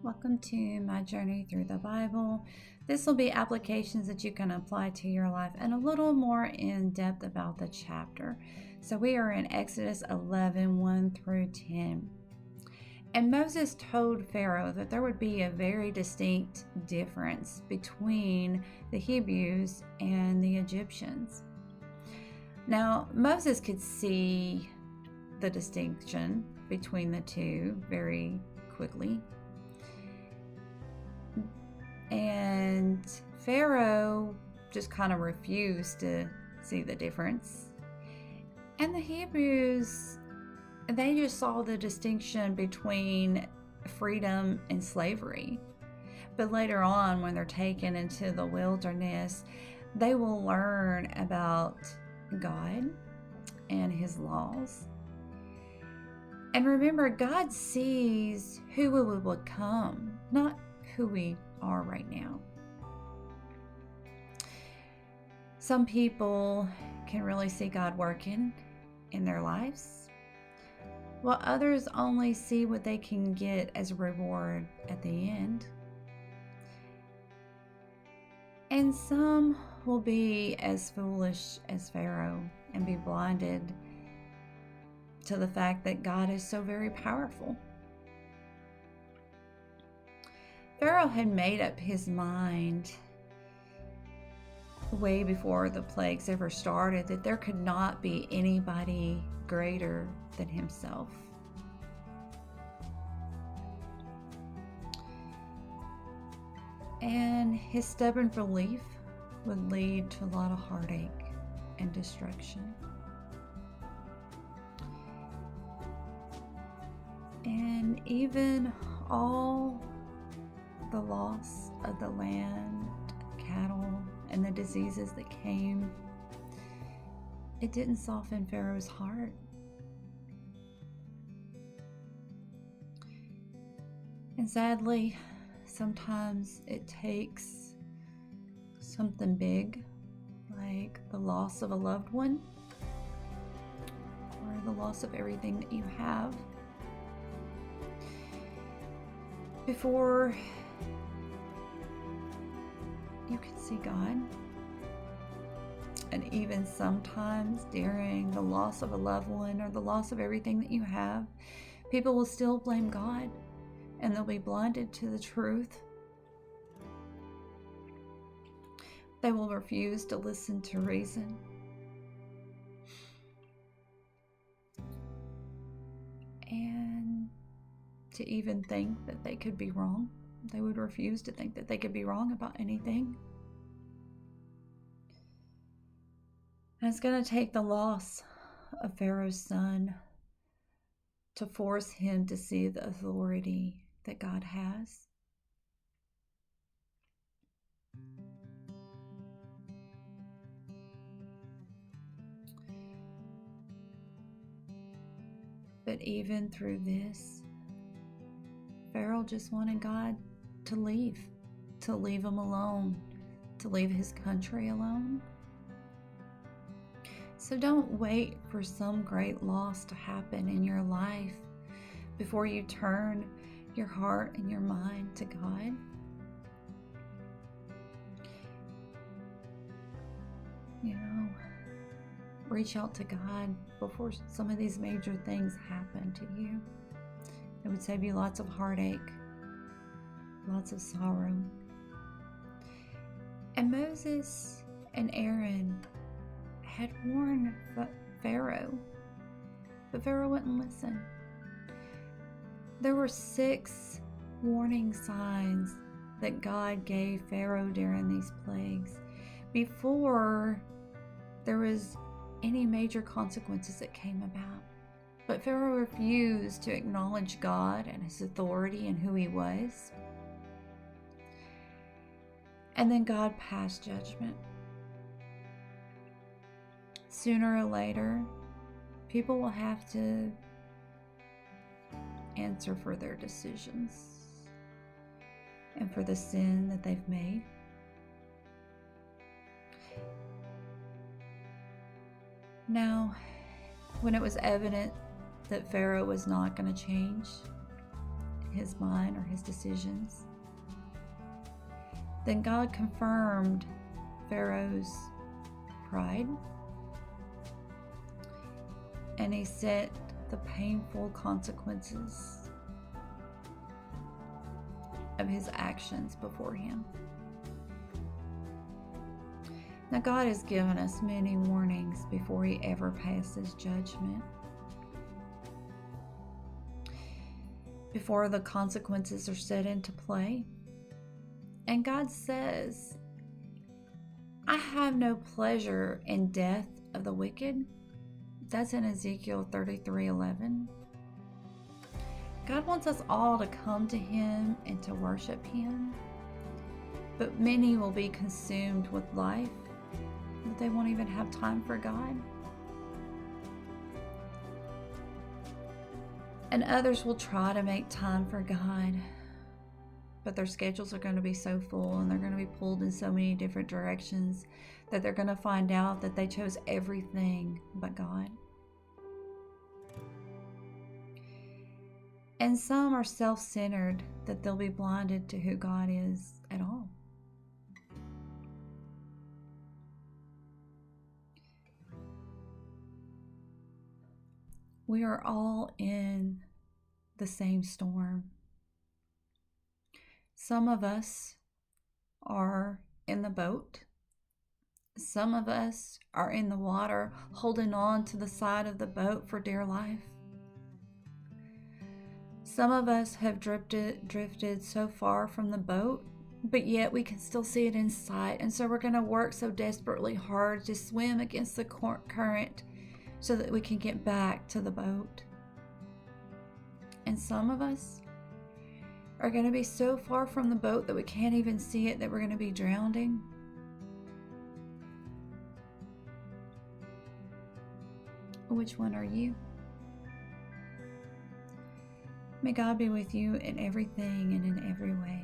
Welcome to my journey through the Bible. This will be applications that you can apply to your life and a little more in depth about the chapter. So we are in Exodus 11, 1 through 10. And Moses told Pharaoh that there would be a very distinct difference between the Hebrews and the Egyptians. Now, Moses could see the distinction between the two very quickly. And Pharaoh just kind of refused to see the difference. And the Hebrews, they just saw the distinction between freedom and slavery. But later on, when they're taken into the wilderness, they will learn about God and His laws. And remember, God sees who we will become, not who we are right now. Some people can really see God working in their lives, while others only see what they can get as a reward at the end. And some will be as foolish as Pharaoh and be blinded to the fact that God is so very powerful. Pharaoh had made up his mind way before the plagues ever started that there could not be anybody greater than himself. And his stubborn belief would lead to a lot of heartache and destruction. And even all the loss of the land, cattle, and the diseases that came, it didn't soften Pharaoh's heart. And sadly, sometimes it takes something big, like the loss of a loved one, or the loss of everything that you have, before you can see God. And even sometimes during the loss of a loved one or the loss of everything that you have, people will still blame God and they'll be blinded to the truth. They will refuse to listen to reason. And to even think that they could be wrong. They would refuse to think that they could be wrong about anything. And it's going to take the loss of Pharaoh's son to force him to see the authority that God has. But even through this, Pharaoh just wanted God to leave him alone, to leave his country alone. So don't wait for some great loss to happen in your life before you turn your heart and your mind to God. Reach out to God before some of these major things happen to you. It would save you lots of heartache, lots of sorrow. And Moses and Aaron had warned Pharaoh, but Pharaoh wouldn't listen. There were 6 warning signs that God gave Pharaoh during these plagues before there was any major consequences that came about. But Pharaoh refused to acknowledge God and His authority and who He was. And then God passed judgment. Sooner or later, people will have to answer for their decisions and for the sin that they've made. Now, when it was evident that Pharaoh was not going to change, his mind or his decisions. Then God confirmed Pharaoh's pride, and he set the painful consequences of his actions before him. Now, God has given us many warnings before he ever passes judgment. Before the consequences are set into play. And God says, I have no pleasure in death of the wicked. That's in Ezekiel 33:11. God wants us all to come to him and to worship him. But many will be consumed with life that they won't even have time for God. And others will try to make time for God, but their schedules are going to be so full and they're going to be pulled in so many different directions that they're going to find out that they chose everything but God. And some are self-centered that they'll be blinded to who God is at all. We are all in the same storm. Some of us are in the boat. Some of us are in the water, holding on to the side of the boat for dear life. Some of us have drifted so far from the boat, but yet we can still see it in sight. And so we're going to work so desperately hard to swim against the current so that we can get back to the boat. And some of us are going to be so far from the boat that we can't even see it, that we're going to be drowning. Which one are you? May God be with you in everything and in every way.